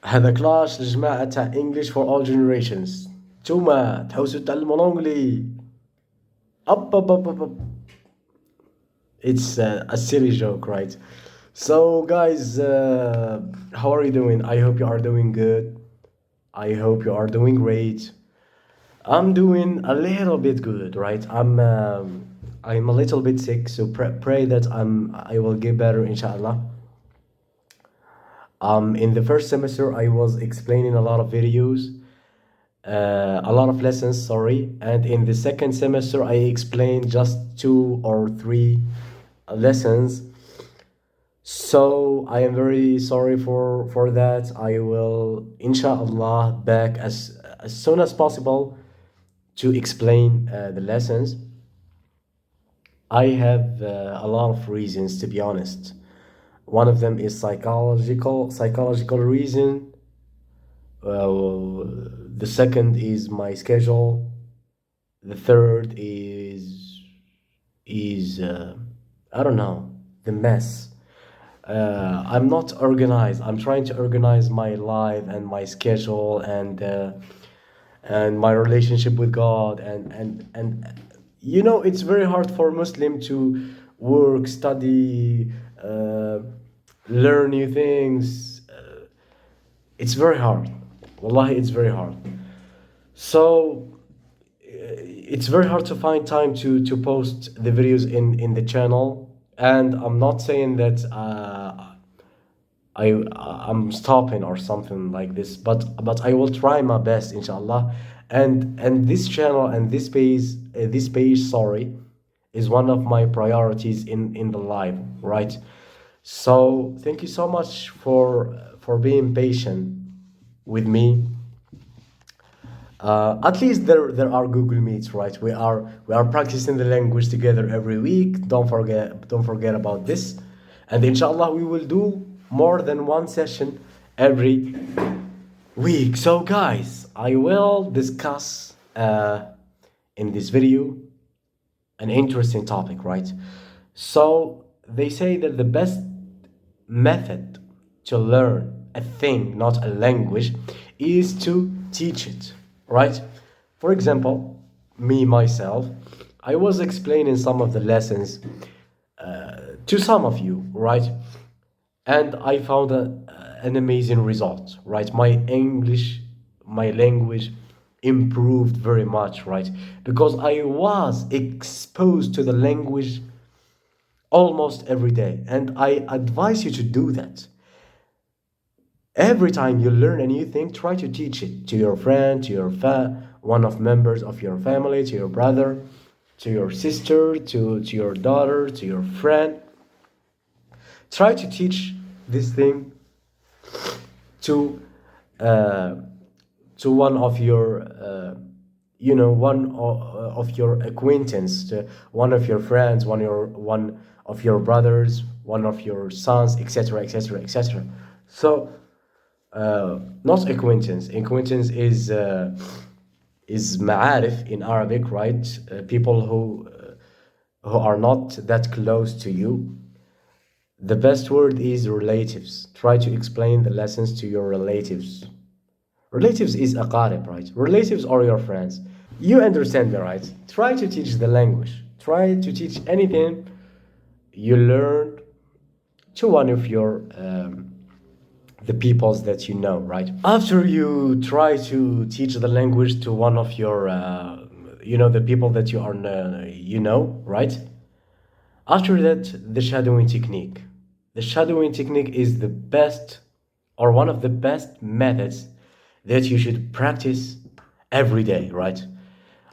هذا كلاش الجماعة تاع English for all generations. نتوما تحوسوا تعلموا الانجلي. up. It's a silly joke, right? So guys, how are you doing? I hope you are doing good. I hope you are doing great. I'm doing a little bit good, right? I'm a little bit sick, so pray that I will get better, inshallah. In the first semester, I was explaining a lot of videos, a lot of lessons, sorry. And in the second semester, I explained just 2 or 3 lessons. So I am very sorry for that. I will, inshallah, back as soon as possible to explain the lessons. I have a lot of reasons, to be honest. One of them is psychological reason. The second is my schedule. The third is I don't know, the mess. I'm not organized. I'm trying to organize my life and my schedule and my relationship with God and it's very hard for a Muslim to work, study, learn new things. It's very hard. Wallahi, it's very hard. So it's very hard to find time to post the videos in the channel. And I'm not saying that I'm stopping or something like this, but I will try my best, inshallah. And this channel and this page, sorry, is one of my priorities in the life, right? So thank you so much for being patient with me. At least there are Google Meets, right? We are practicing the language together every week. Don't forget about this, and inshallah we will do more than one session every week. So guys, I will discuss in this video an interesting topic, right? So they say that the best method to learn a thing, not a language, is to teach it, right? For example, me myself, I was explaining some of the lessons to some of you, right? And I found an amazing result, right? My language improved very much, right? Because I was exposed to the language almost every day, and I advise you to do that. Every time you learn a new thing, try to teach it to your friend, to your one of members of your family, to your brother, to your sister, to your daughter, to your friend. Try to teach this thing to one of your one of your acquaintance, to one of your friends, one of your brothers, one of your sons, etc., etc., etc. So not acquaintance. Acquaintance is ma'arif in Arabic, right? People who are not that close to you. The best word is relatives. Try to explain the lessons to your relatives. Relatives is aqarib, right? Relatives are your friends. You understand me, right? Try to teach the language. Try to teach anything you learned to one of your the peoples that you know, right? After you try to teach the language to one of your the people that you are right? After that, the shadowing technique. The shadowing technique is the best or one of the best methods that you should practice every day, right?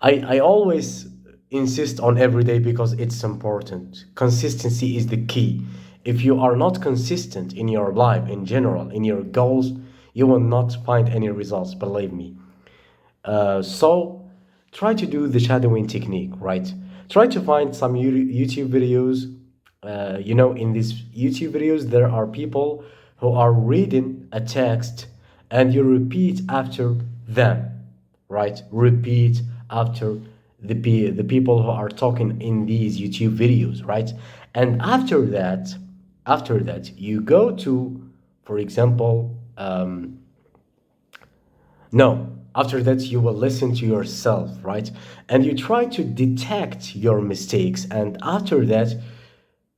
I always insist on every day because it's important. Consistency is the key. If you are not consistent in your life in general, in your goals, you will not find any results, believe me. So try to do the shadowing technique, right? Try to find some YouTube videos. In these YouTube videos, there are people who are reading a text and you repeat after them, right? Repeat after the people who are talking in these YouTube videos, right? And after that, you go to, for example, No, after that, you will listen to yourself, right? And you try to detect your mistakes. And after that,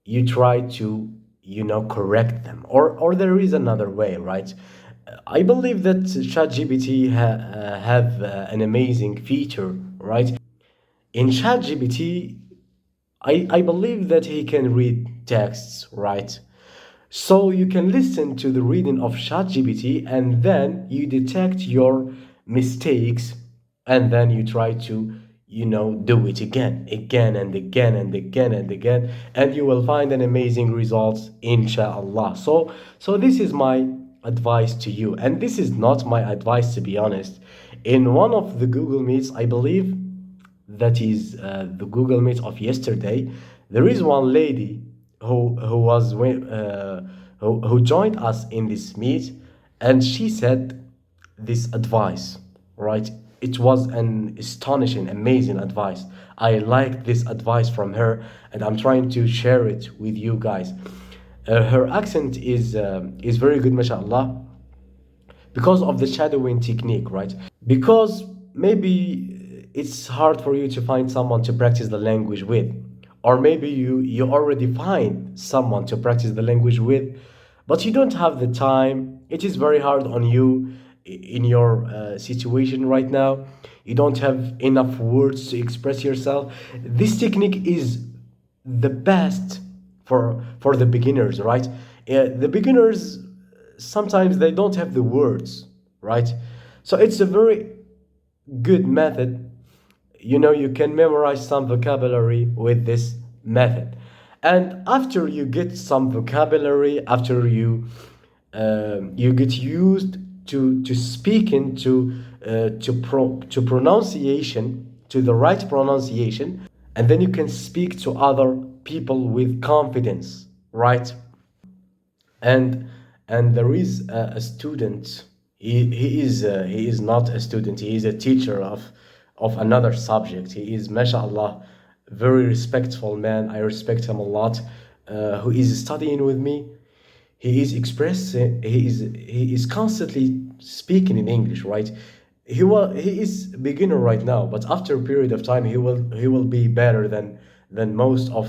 you try to, correct them. Or there is another way, right? I believe that ChatGPT have an amazing feature, right? In ChatGPT, I believe that he can read texts, right? So you can listen to the reading of ChatGPT and then you detect your mistakes and then you try to, do it again and again and again and again, and you will find an amazing results, inshallah. So this is my advice to you, and this is not my advice, to be honest. In one of the Google Meets, I believe that is the Google Meet of yesterday, there is one lady who joined us in this meet, and she said this advice, right? It was an astonishing, amazing advice. I liked this advice from her, and I'm trying to share it with you guys. Her accent is very good, mashallah, because of the shadowing technique, right? Because maybe it's hard for you to find someone to practice the language with, or maybe you already find someone to practice the language with, but you don't have the time. It is very hard on you in your situation right now. You don't have enough words to express yourself. This technique is the best for the beginners, right? The beginners, sometimes they don't have the words, right? So it's a very good method. You can memorize some vocabulary with this method, and after you get some vocabulary, after you get used to speaking, to pronunciation, to the right pronunciation, and then you can speak to other people with confidence, right? And there is a student. He is not a student, he is a teacher of another subject. He is, mashallah, very respectful man. I respect him a lot. Who is studying with me. He is constantly speaking in English, right? He is beginner right now, but after a period of time he will be better than most of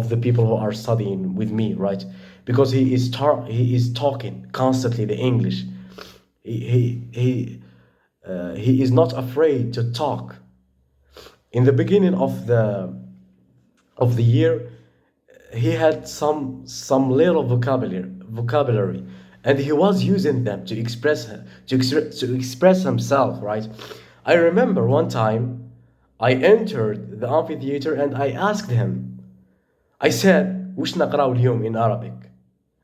the people who are studying with me, right? Because he is talking constantly the English. He is not afraid to talk. In the beginning of the year, he had some little vocabulary, and he was using them to express himself, right? I remember one time I entered the amphitheater and I asked him. I said, "وش نقرأ اليوم" in Arabic,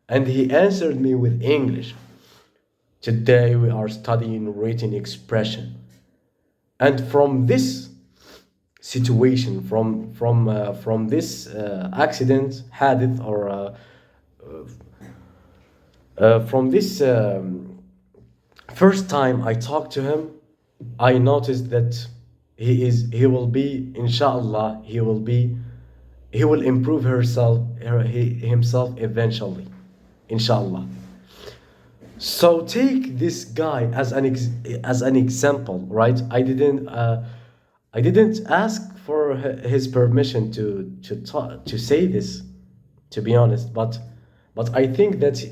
and he answered me with English. Today we are studying written expression. And from this situation, from this accident, hadith, or from this first time I talked to him, I noticed that inshallah, he will improve himself eventually, inshallah. So take this guy as an example, right? I didn't ask for his permission to say this, to be honest, but I think that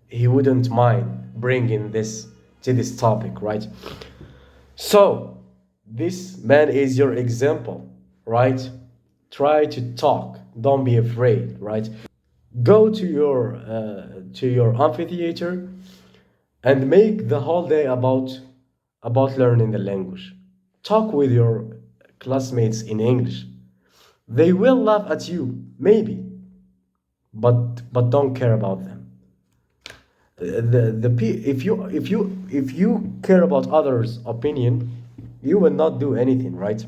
he wouldn't mind bringing this to this topic, right? So this man is your example, right? Try to talk. Don't be afraid, right? Go to your amphitheater and make the whole day about learning the language. Talk with your classmates in English. They will laugh at you, maybe, but don't care about them. If you care about others' opinion, you will not do anything, right?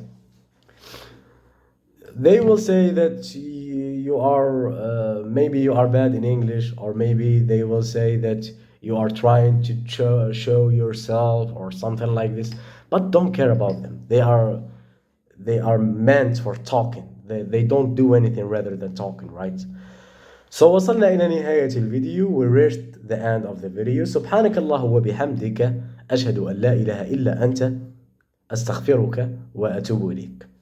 They will say that you are maybe you are bad in English, or maybe they will say that you are trying to show yourself or something like this. But don't care about them. They are meant for talking. They don't do anything rather than talking, right? So وصلنا إلى نهاية الفيديو. We reached the end of the video. سبحانك الله وبحمدك أشهد أن لا إله إلا أنت، أستغفرك وأتوب إليك.